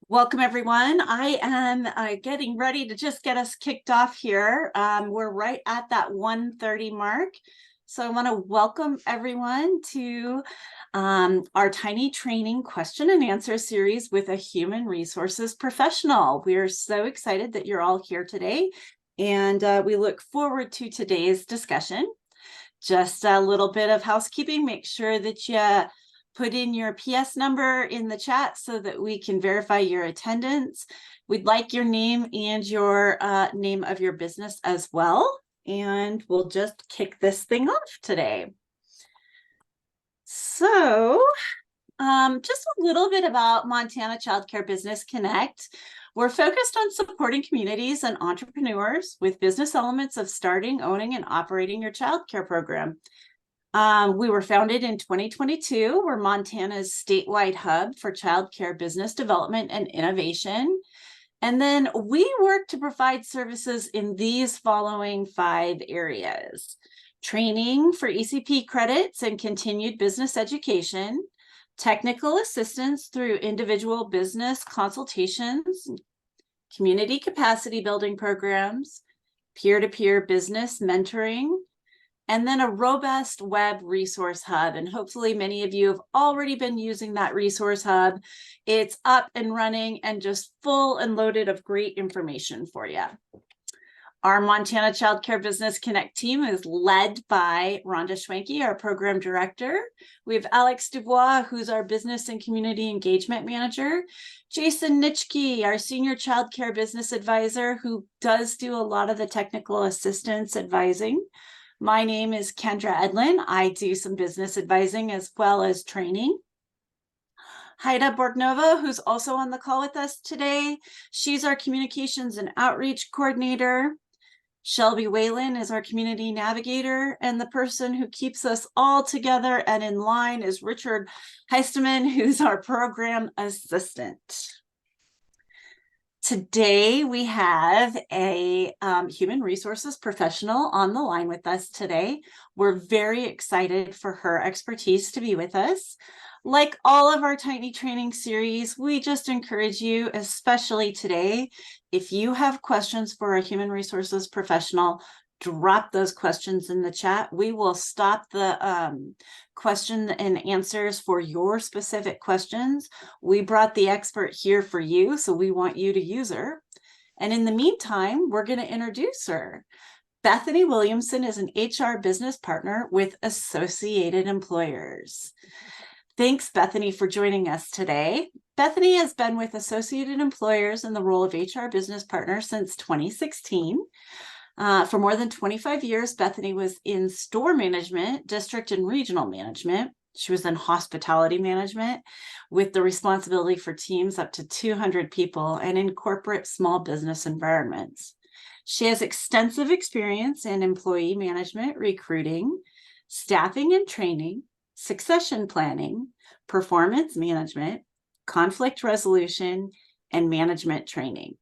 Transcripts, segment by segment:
Welcome, everyone. I am getting ready to just get us kicked off here. We're right at that 1:30 mark. So I want to welcome everyone to our tiny training question and answer series with a human resources professional. We are so excited that you're all here today, and we look forward to today's discussion. Just a little bit of housekeeping. Make sure that you put in your PS number in the chat so that we can verify your attendance. We'd like your name and your name of your business as well. And we'll just kick this thing off today. So just a little bit about Montana Child Care Business Connect. We're focused on supporting communities and entrepreneurs with business elements of starting, owning, and operating your child care program. We were founded in 2022. We're Montana's statewide hub for childcare business development and innovation. And then we work to provide services in these following 5 areas: training for ECP credits and continued business education, technical assistance through individual business consultations, community capacity building programs, peer-to-peer business mentoring, and then a robust web resource hub. And hopefully many of you have already been using that resource hub. It's up and running and just full and loaded of great information for you. Our Montana Child Care Business Connect team is led by Rhonda Schwenke, our program director. We have Alex Dubois, who's our business and community engagement manager. Jason Nitschke, our senior child care business advisor, who does do a lot of the technical assistance advising. My name is Kendra Edlin. I do some business advising as well as training. Haida Borgnova, who's also on the call with us today. She's our communications and outreach coordinator. Shelby Whalen is our community navigator, and the person who keeps us all together and in line is Richard Heisteman, who's our program assistant. Today, we have a human resources professional on the line with us today. We're very excited for her expertise to be with us. Like all of our Tiny Training series, we just encourage you, especially today, if you have questions for a human resources professional, drop those questions in the chat. We will stop the question and answers for your specific questions. We brought the expert here for you, so we want you to use her. And in the meantime, we're going to introduce her. Bethany Williamson is an HR business partner with Associated Employers. Thanks, Bethany, for joining us today. Bethany has been with Associated Employers in the role of HR business partner since 2016. For more than 25 years, Bethany was in store management, district and regional management. She was in hospitality management with the responsibility for teams up to 200 people and in corporate small business environments. She has extensive experience in employee management, recruiting, staffing and training, succession planning, performance management, conflict resolution, and management training.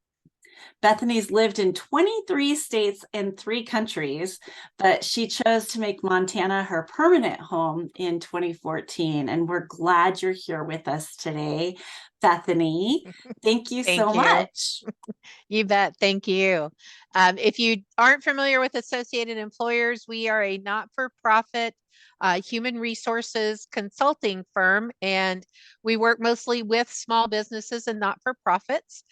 Bethany's lived in 23 states and 3 countries, but she chose to make Montana her permanent home in 2014. And we're glad you're here with us today, Bethany. Thank you so much. You bet. Thank you. If you aren't familiar with Associated Employers, we are a not-for-profit human resources consulting firm, and we work mostly with small businesses and not-for-profits.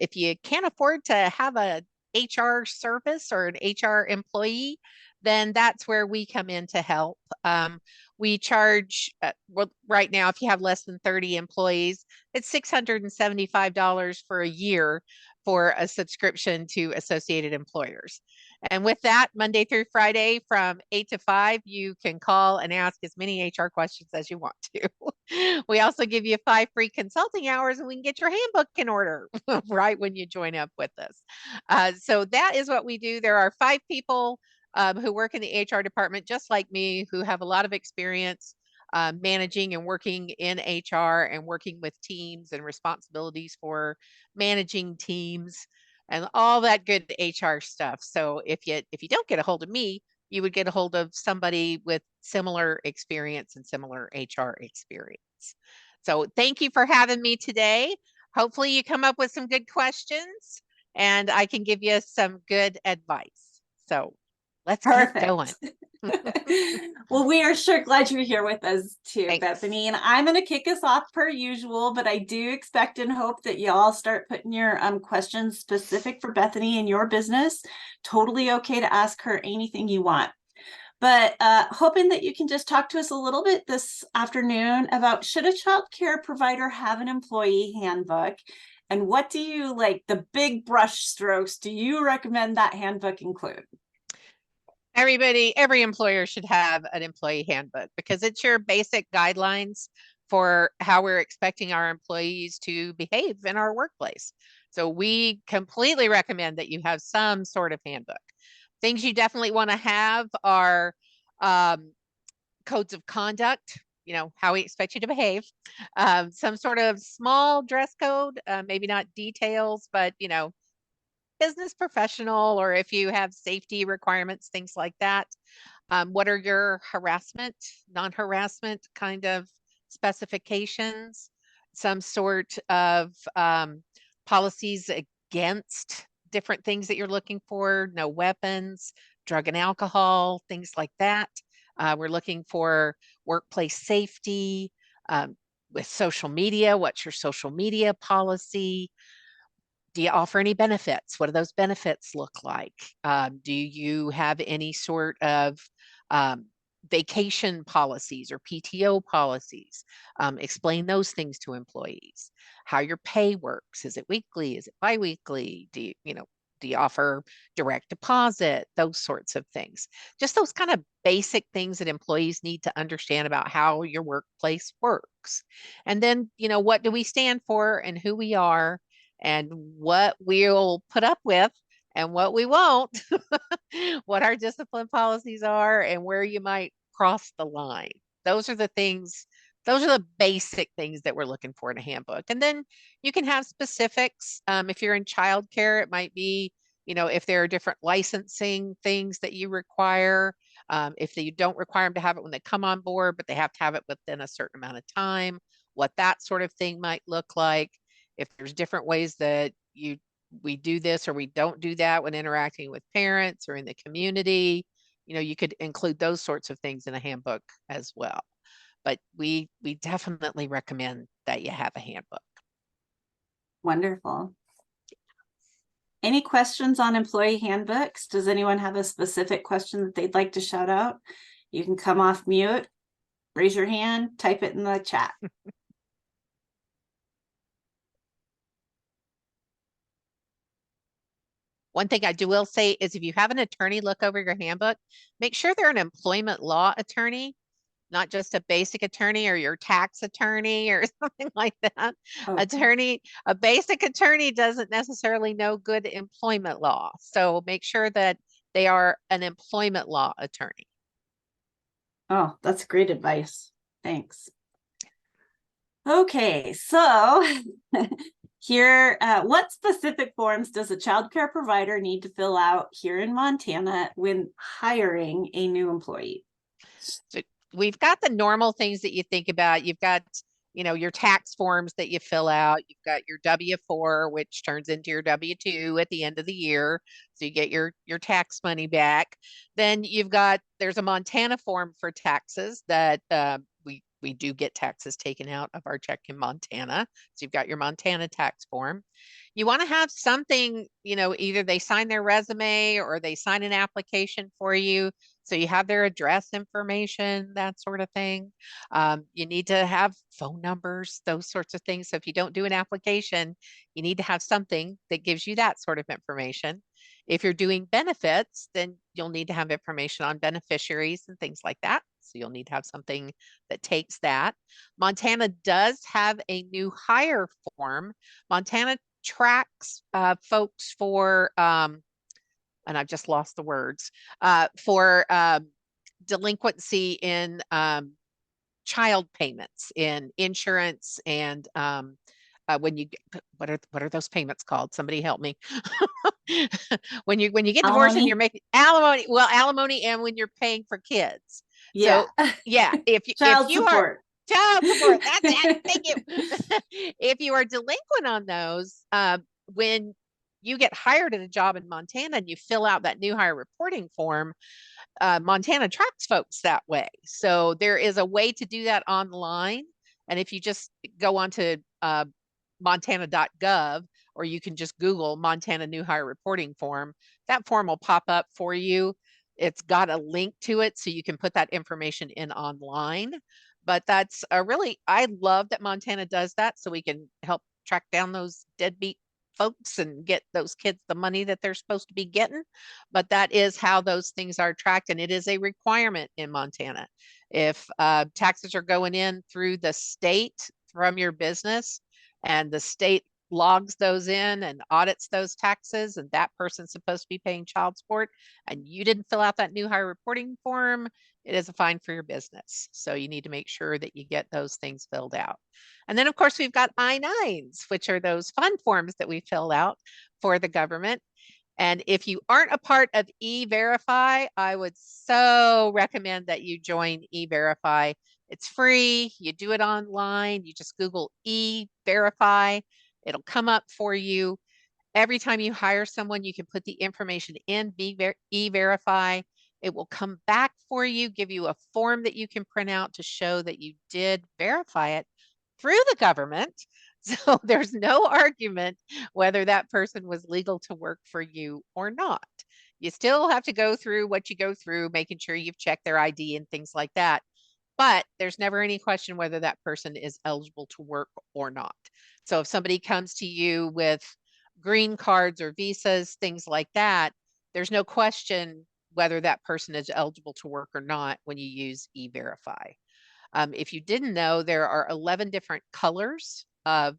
If you can't afford to have a HR service or an HR employee, then that's where we come in to help. We charge, well, right now, if you have less than 30 employees, it's $675 for a year for a subscription to Associated Employers. And with that, Monday through Friday from 8 to 5, you can call and ask as many HR questions as you want to. We also give you 5 free consulting hours, and we can get your handbook in order right when you join up with us. So that is what we do. There are 5 people who work in the HR department, just like me, who have a lot of experience managing and working in HR and working with teams and responsibilities for managing teams and all that good HR stuff. So if you don't get a hold of me, you would get a hold of somebody with similar experience and similar HR experience. So thank you for having me today. hopefully you come up with some good questions and I can give you some good advice. So let's get going. Perfect. Well, we are sure glad you're here with us too, Thanks. Bethany. And I'm going to kick us off per usual, but I do expect and hope that y'all start putting your questions specific for Bethany and your business. Totally okay to ask her anything you want. But hoping that you can just talk to us a little bit this afternoon about, should a child care provider have an employee handbook? And what do you, like, the big brush strokes, do you recommend that handbook include? Every employer should have an employee handbook because it's your basic guidelines for how we're expecting our employees to behave in our workplace. So we completely recommend that you have some sort of handbook. Things you definitely want to have are codes of conduct, how we expect you to behave, some sort of small dress code, maybe not details, but, business professional, or if you have safety requirements, things like that. What are your harassment, non-harassment kind of specifications? Some sort of policies against different things that you're looking for, no weapons, drug and alcohol, things like that. We're looking for workplace safety, with social media. What's your social media policy? Do you offer any benefits? What do those benefits look like? Do you have any sort of vacation policies or PTO policies? Explain those things to employees. How your pay works. Is it weekly? Is it biweekly? Do you offer direct deposit? Those sorts of things. Just those kind of basic things that employees need to understand about how your workplace works. And then, what do we stand for and who we are, and what we'll put up with and what we won't, what our discipline policies are, and where you might cross the line. Those are the basic things that we're looking for in a handbook. And then you can have specifics. If you're in childcare, it might be, if there are different licensing things that you require. If you don't require them to have it when they come on board, but they have to have it within a certain amount of time, what that sort of thing might look like. If there's different ways that we do this or we don't do that when interacting with parents or in the community, you could include those sorts of things in a handbook as well. But we definitely recommend that you have a handbook. Wonderful. Any questions on employee handbooks? Does anyone have a specific question that they'd like to shout out? You can come off mute, raise your hand, type it in the chat. One thing I will say is, if you have an attorney look over your handbook, make sure they're an employment law attorney, not just a basic attorney or your tax attorney or something like that. Okay. A basic attorney doesn't necessarily know good employment law. So make sure that they are an employment law attorney. Oh, that's great advice. Thanks. Okay, so here, what specific forms does a child care provider need to fill out here in Montana when hiring a new employee? So we've got the normal things that you think about. You've got, your tax forms that you fill out. You've got your W-4, which turns into your W-2 at the end of the year. So you get your tax money back. Then there's a Montana form for taxes that we do get taxes taken out of our check in Montana. So you've got your Montana tax form. You want to have something, either they sign their resume or they sign an application for you. So you have their address information, that sort of thing. You need to have phone numbers, those sorts of things. So if you don't do an application, you need to have something that gives you that sort of information. If you're doing benefits, then you'll need to have information on beneficiaries and things like that. So you'll need to have something that takes that. Montana does have a new hire form. Montana tracks folks for, and I've just lost the words, for delinquency in child payments, in insurance, and when you what are those payments called? Somebody help me. when you get divorced and you're making alimony, and when you're paying for kids. Yeah. So yeah, if you Child if you are support. child support, that's it. Thank you. if you are delinquent on those, when you get hired at a job in Montana and you fill out that new hire reporting form, Montana tracks folks that way. So there is a way to do that online. And if you just go onto montana.gov, or you can just Google Montana new hire reporting form, that form will pop up for you. It's got a link to it, so you can put that information in online. But that's a really, I love that Montana does that, so we can help track down those deadbeat folks and get those kids the money that they're supposed to be getting. But that is how those things are tracked, and it is a requirement in Montana. If taxes are going in through the state from your business, and the state logs those in and audits those taxes, and that person's supposed to be paying child support, and you didn't fill out that new hire reporting form, it is a fine for your business. So you need to make sure that you get those things filled out. And then, of course, we've got I-9s, which are those fun forms that we fill out for the government. And if you aren't a part of E-Verify, I would so recommend that you join E-Verify. It's free. You do it online. You just Google E-Verify. It'll come up for you. Every time you hire someone, you can put the information in E-Verify. It will come back for you, give you a form that you can print out to show that you did verify it through the government. So there's no argument whether that person was legal to work for you or not. You still have to go through what you go through, making sure you've checked their ID and things like that. But there's never any question whether that person is eligible to work or not. So if somebody comes to you with green cards or visas, things like that, there's no question whether that person is eligible to work or not when you use E-Verify. If you didn't know, there are 11 different colors of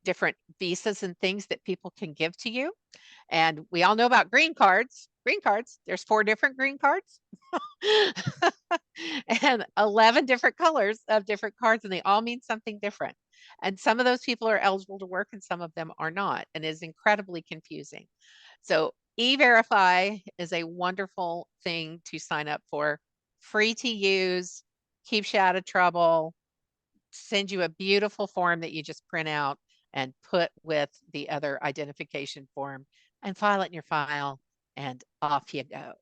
different visas and things that people can give to you. And we all know about green cards. Green cards, there's 4 different green cards and 11 different colors of different cards, and they all mean something different. And some of those people are eligible to work and some of them are not, and it is incredibly confusing. So E-Verify is a wonderful thing to sign up for, free to use, keeps you out of trouble, send you a beautiful form that you just print out and put with the other identification form and file it in your file, and off you go.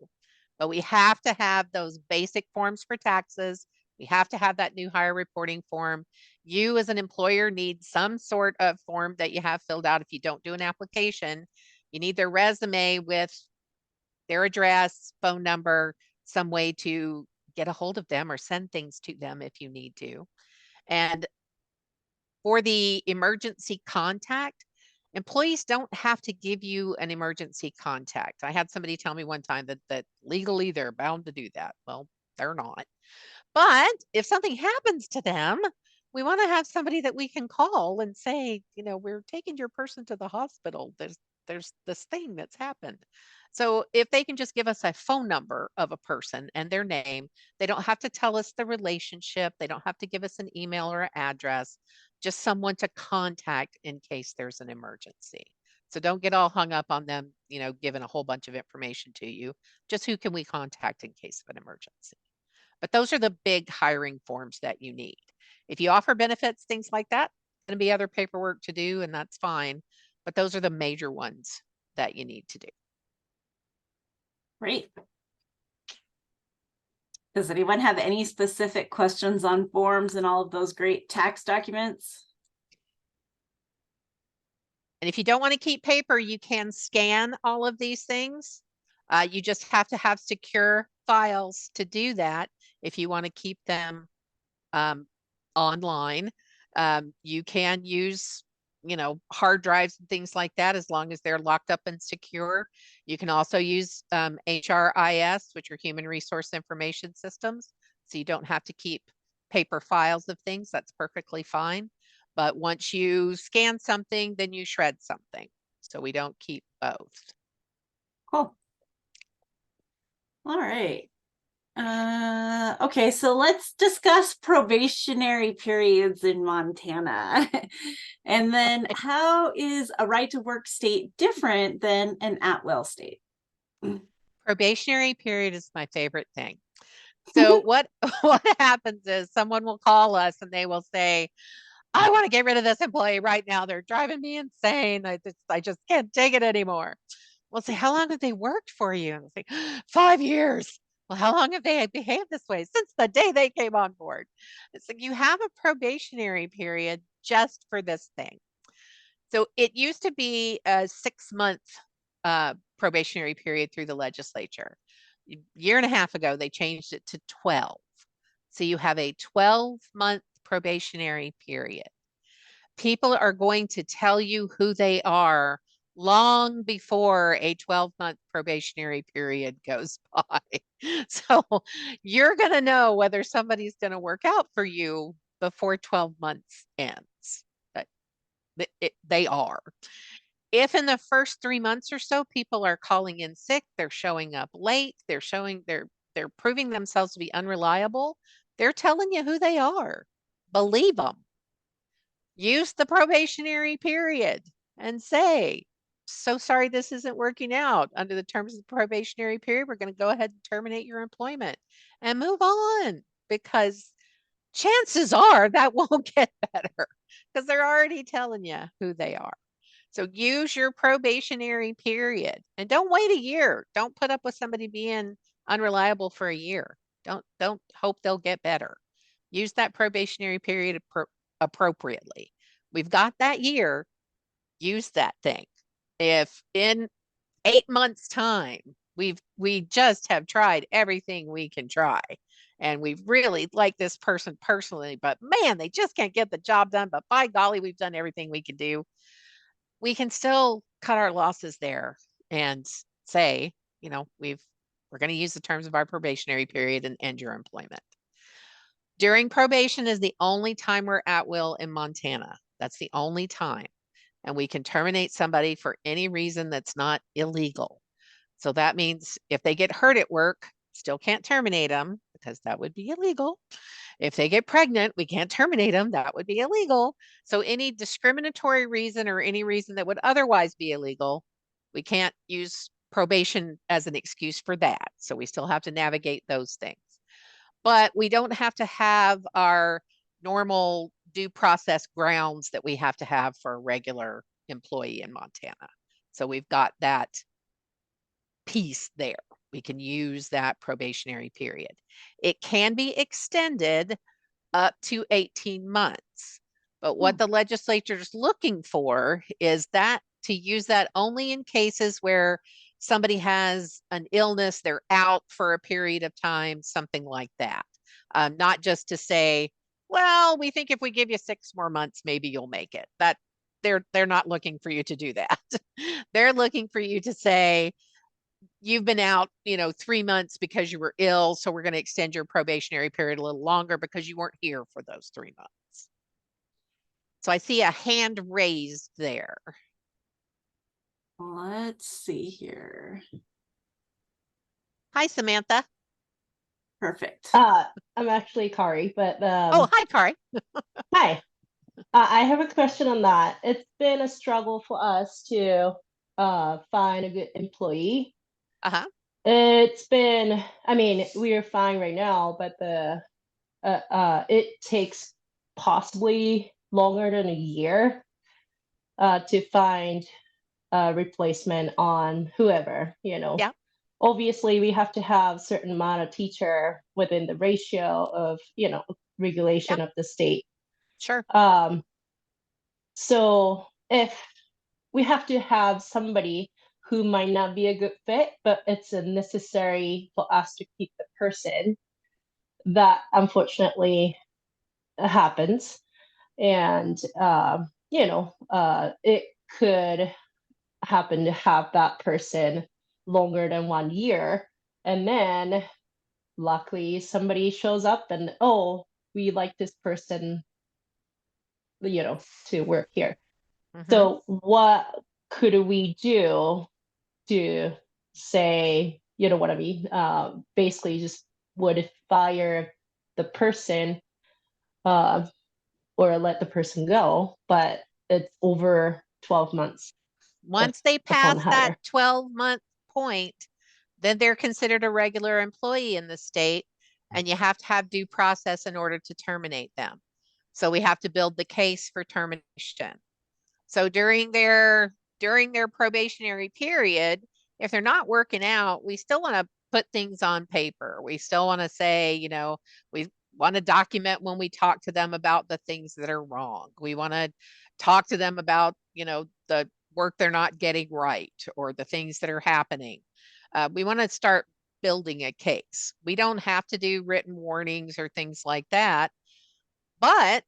But we have to have those basic forms for taxes. We have to have that new hire reporting form. You as an employer need some sort of form that you have filled out. If you don't do an application, you need their resume with their address, phone number, some way to get a hold of them or send things to them if you need to. And for the emergency contact, employees don't have to give you an emergency contact. I had somebody tell me one time that legally they're bound to do that. Well, they're not. But if something happens to them, we want to have somebody that we can call and say, we're taking your person to the hospital. There's this thing that's happened. So if they can just give us a phone number of a person and their name, they don't have to tell us the relationship. They don't have to give us an email or an address, just someone to contact in case there's an emergency. So don't get all hung up on them, giving a whole bunch of information to you. Just who can we contact in case of an emergency? But those are the big hiring forms that you need. If you offer benefits, things like that, going to be other paperwork to do, and that's fine. But those are the major ones that you need to do. Great. Does anyone have any specific questions on forms and all of those great tax documents? And if you don't want to keep paper, you can scan all of these things. You just have to have secure files to do that. If you want to keep them online, you can use, hard drives and things like that, as long as they're locked up and secure. You can also use HRIS, which are human resource information systems. So you don't have to keep paper files of things. That's perfectly fine. But once you scan something, then you shred something. So we don't keep both. Cool. All right. Okay, so let's discuss probationary periods in Montana. And then how is a right to work state different than an at-will state? Probationary period is my favorite thing. So what happens is someone will call us and they will say, I want to get rid of this employee right now. They're driving me insane. I just can't take it anymore. We'll say, how long have they worked for you? And they'll say, 5 years. Well, how long have they behaved this way? Since the day they came on board. It's like you have a probationary period just for this thing. So it used to be a 6-month probationary period through the legislature. A year and a half ago, they changed it to 12. So you have a 12-month probationary period. People are going to tell you who they are long before a 12-month probationary period goes by. So you're going to know whether somebody's going to work out for you before 12 months ends. But they are. If in the first 3 months or so people are calling in sick, they're showing up late, they're proving themselves to be unreliable, they're telling you who they are. Believe them. Use the probationary period and say, so sorry this isn't working out. Under the terms of the probationary period, we're going to go ahead and terminate your employment and move on, because chances are that won't get better because they're already telling you who they are. So use your probationary period and don't wait a year. Don't put up with somebody being unreliable for a year. Don't hope they'll get better. Use that probationary period appropriately. We've got that year. Use that thing. If in 8 months' time we just have tried everything we can try, and we really like this person personally, but man, they just can't get the job done. But by golly, we've done everything we can do. We can still cut our losses there and say, we're going to use the terms of our probationary period and end your employment. During probation is the only time we're at will in Montana. That's the only time. And we can terminate somebody for any reason that's not illegal. So that means if they get hurt at work, still can't terminate them because that would be illegal. If they get pregnant, we can't terminate them. That would be illegal. So any discriminatory reason or any reason that would otherwise be illegal, we can't use probation as an excuse for that. So we still have to navigate those things. But we don't have to have our normal due process grounds that we have to have for a regular employee in Montana. So we've got that piece there. We can use that probationary period. It can be extended up to 18 months. But what the legislature is looking for is that to use that only in cases where somebody has an illness, they're out for a period of time, something like that. Not just to say, well, we think if we give you 6 more months, maybe you'll make it. That they're not looking for you to do that. They're looking for you to say, you've been out, 3 months because you were ill. So we're going to extend your probationary period a little longer because you weren't here for those 3 months. So I see a hand raised there. Let's see here. Hi, Samantha. Perfect. I'm actually Kari, but Oh, hi, Kari. hi. I have a question on that. It's been a struggle for us to find a good employee. Uh-huh. It's been, we are fine right now, but it takes possibly longer than a year to find a replacement on whoever, Yeah. Obviously, we have to have certain amount of teacher within the ratio of, regulation of the state. Sure. So if we have to have somebody who might not be a good fit, but it's a necessary for us to keep the person, that unfortunately happens. And, it could happen to have that person longer than 1 year. And then luckily somebody shows up and, oh, we like this person, to work here. Mhm. So what could we do to say, what I mean? Basically just would fire the person or let the person go, but it's over 12 months. Once they upon pass hire. that 12-month point, then they're considered a regular employee in the state, and you have to have due process in order to terminate them. So we have to build the case for termination. So during their probationary period, if they're not working out, we still want to put things on paper. We still want to say, you know, we want to document when we talk to them about the things that are wrong. We want to talk to them about, you know, the work they're not getting right or the things that are happening. We want to start building a case. We don't have to do written warnings or things like that. But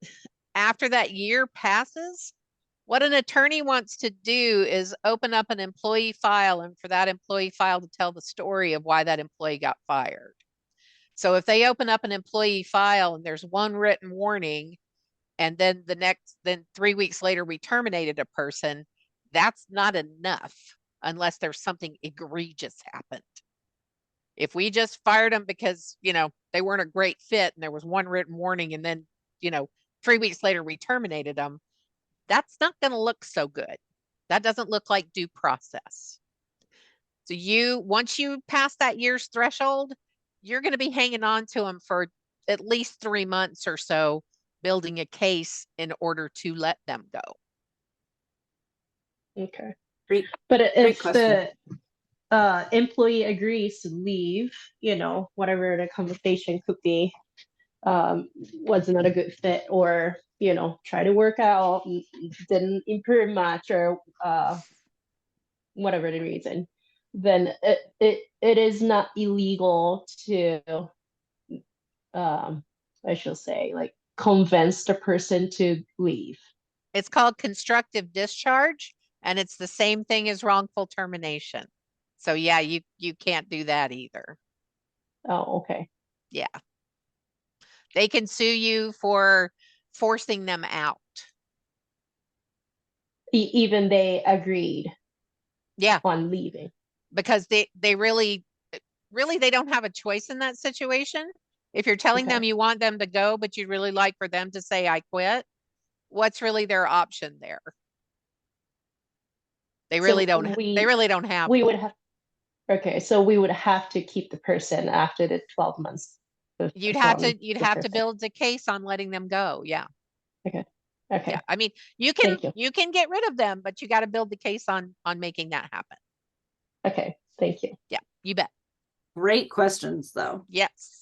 after that year passes, what an attorney wants to do is open up an employee file and for that employee file to tell the story of why that employee got fired. So if they open up an employee file and there's one written warning, and then then 3 weeks later, we terminated a person, that's not enough unless there's something egregious happened. If we just fired them because, you know, they weren't a great fit and there was one written warning and then, you know, 3 weeks later we terminated them, that's not going to look so good. That doesn't look like due process. So once you pass that year's threshold, you're going to be hanging on to them for at least 3 months or so, building a case in order to let them go. Okay. Great. But Great if question. the employee agrees to leave, you know, whatever the conversation could be, was not a good fit, or, you know, try to work out, didn't improve much, or whatever the reason, then it is not illegal to, I shall say, like, convince the person to leave. It's called constructive discharge, and it's the same thing as wrongful termination. So yeah, you can't do that either. Oh, okay. Yeah. They can sue you for forcing them out. Even they agreed Yeah, on leaving. because they really they don't have a choice in that situation. If you're telling Okay. them you want them to go, but you'd really like for them to say, I quit, what's really their option there? They really So don't, we they really don't have we one. would have, okay, so we would have to keep the person after the 12 months. You'd from have the to person. build a case on letting them go. Yeah. Okay. Yeah. I mean, you Thank you. can get rid of them, but you got to build the case on making that happen. Okay, thank you. Yeah, you bet. Great questions, though. Yes.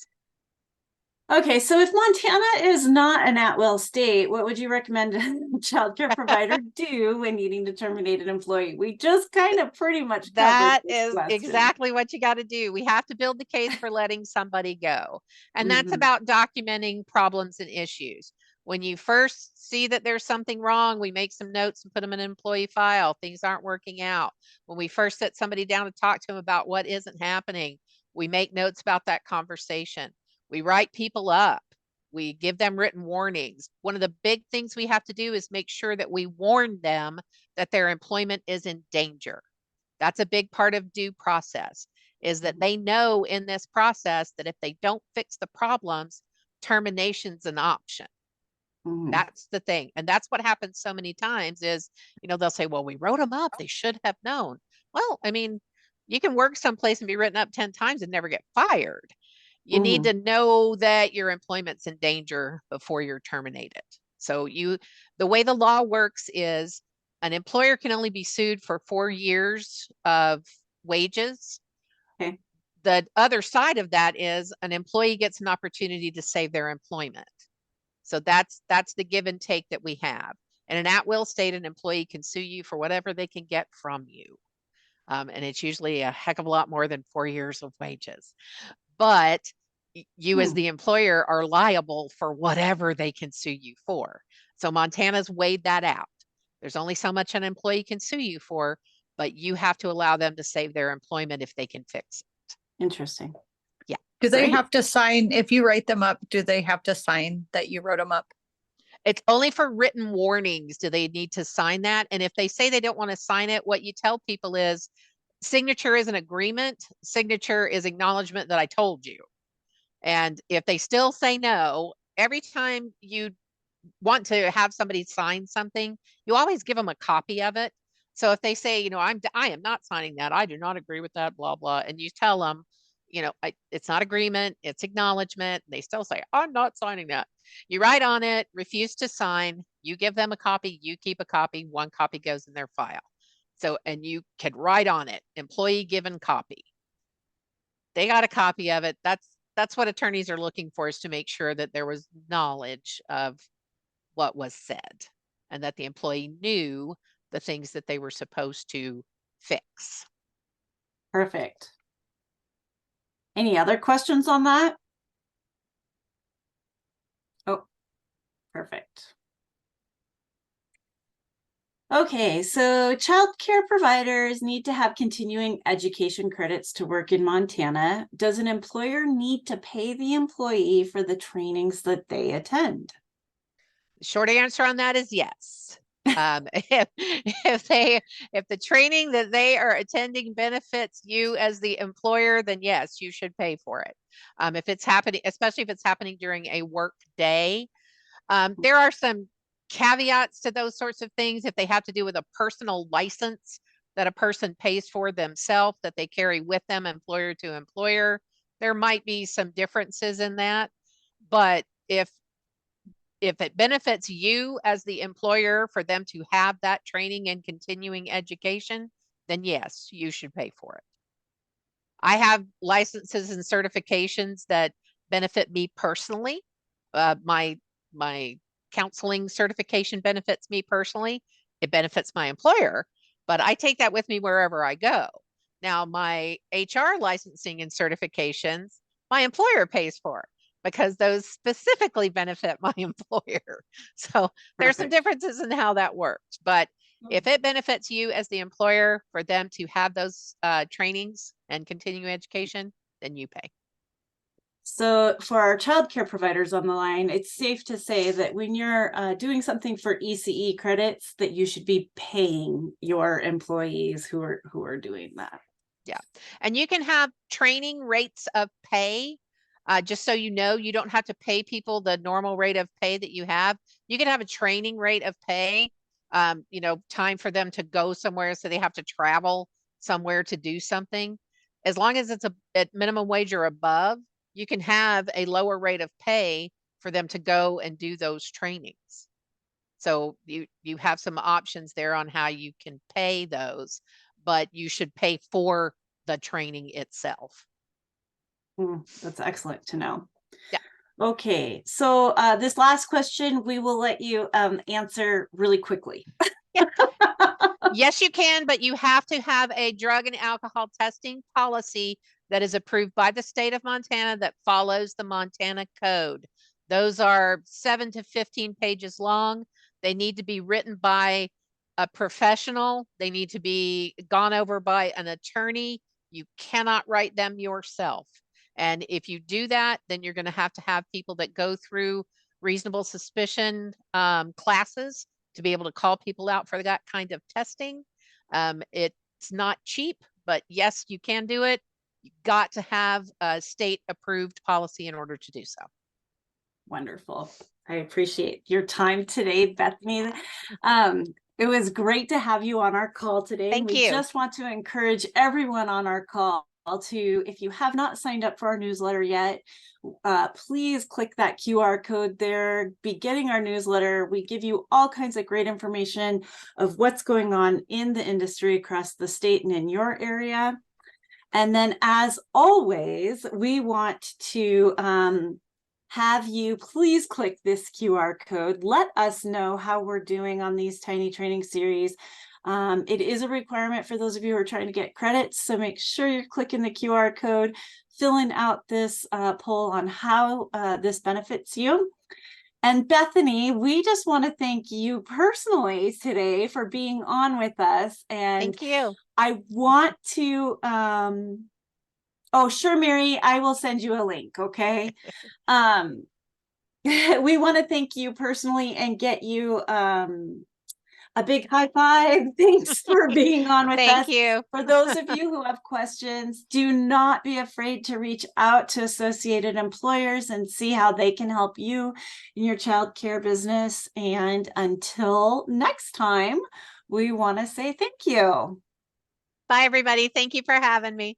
Okay, so if Montana is not an at-will state, what would you recommend a childcare provider do when needing to terminate an employee? We just kind of pretty much covered That this is question. exactly what you got to do. We have to build the case for letting somebody go. And that's Mhm. about documenting problems and issues. When you first see that there's something wrong, we make some notes and put them in an employee file. Things aren't working out. When we first sit somebody down to talk to them about what isn't happening, we make notes about that conversation. We write people up. We give them written warnings. One of the big things we have to do is make sure that we warn them that their employment is in danger. That's a big part of due process, is that they know in this process that if they don't fix the problems, termination's an option. Mhm. That's the thing. And that's what happens so many times is, you know, they'll say, well, we wrote them up. They should have known. Well, I mean, you can work someplace and be written up 10 times and never get fired. You need to know that your employment's in danger before you're terminated. So the way the law works is an employer can only be sued for 4 years of wages. Okay. The other side of that is an employee gets an opportunity to save their employment. So that's the give and take that we have. In an at-will state, an employee can sue you for whatever they can get from you. And it's usually a heck of a lot more than 4 years of wages. But you as the employer are liable for whatever they can sue you for. So Montana's weighed that out. There's only so much an employee can sue you for, but you have to allow them to save their employment if they can fix it. Interesting. Yeah. Do they Great. have to sign, if you write them up, do they have to sign that you wrote them up? It's only for written warnings do they need to sign that. And if they say they don't want to sign it, what you tell people is signature is an agreement. Signature is acknowledgement that I told you. And if they still say no, every time you want to have somebody sign something, you always give them a copy of it. So if they say, you know, I am not signing that, I do not agree with that, blah, blah, and you tell them, it's not agreement, it's acknowledgement. They still say, I'm not signing that. You write on it, refuse to sign, you give them a copy, you keep a copy, one copy goes in their file. So, and you can write on it, employee given copy. They got a copy of it. That's what attorneys are looking for, is to make sure that there was knowledge of what was said and that the employee knew the things that they were supposed to fix. Perfect. Any other questions on that? Oh, perfect. Okay, so childcare providers need to have continuing education credits to work in Montana. Does an employer need to pay the employee for the trainings that they attend? The short answer on that is yes. If the training that they are attending benefits you as the employer, then yes, you should pay for it. If it's happening, especially if it's happening during a work day, there are some caveats to those sorts of things. If they have to do with a personal license that a person pays for themselves, that they carry with them, employer to employer, there might be some differences in that. But if it benefits you as the employer for them to have that training and continuing education, then yes, you should pay for it. I have licenses and certifications that benefit me personally. My counseling certification benefits me personally. It benefits my employer, but I take that with me wherever I go. Now, my HR licensing and certifications, my employer pays for because those specifically benefit my employer. So there's some Perfect. differences in how that works. But if it benefits you as the employer for them to have those trainings and continuing education, then you pay. So for our childcare providers on the line, it's safe to say that when you're doing something for ECE credits, that you should be paying your employees who are doing that. Yeah. And you can have training rates of pay. Just so you know, you don't have to pay people the normal rate of pay that you have. You can have a training rate of pay, time for them to go somewhere, so they have to travel somewhere to do something. As long as it's at minimum wage or above, you can have a lower rate of pay for them to go and do those trainings. So you have some options there on how you can pay those, but you should pay for the training itself. That's excellent to know. Yeah. Okay, so this last question we will let you answer really quickly. Yes, you can, but you have to have a drug and alcohol testing policy that is approved by the state of Montana that follows the Montana code. Those are 7 to 15 pages long. They need to be written by a professional. They need to be gone over by an attorney. You cannot write them yourself. And if you do that, then you're going to have people that go through reasonable suspicion classes to be able to call people out for that kind of testing. It's not cheap, but yes, you can do it. You've got to have a state approved policy in order to do so. Wonderful. I appreciate your time today, Bethany. It was great to have you on our call today. Thank We you. just want to encourage everyone on our call to, if you have not signed up for our newsletter yet, please click that QR code there, be getting our newsletter. We give you all kinds of great information of what's going on in the industry across the state and in your area. And then, as always, we want to have you please click this QR code. Let us know how we're doing on these tiny training series. It is a requirement for those of you who are trying to get credits, so make sure you're clicking the QR code, filling out this poll on how this benefits you. And Bethany, we just want to thank you personally today for being on with us. And thank you. I want to oh, sure, Mary, I will send you a link, okay? We want to thank you personally and get you a big high five. Thanks for being on with us. Thank you. For those of you who have questions, do not be afraid to reach out to Associated Employers and see how they can help you in your childcare business. And until next time, we want to say thank you. Bye, everybody. Thank you for having me.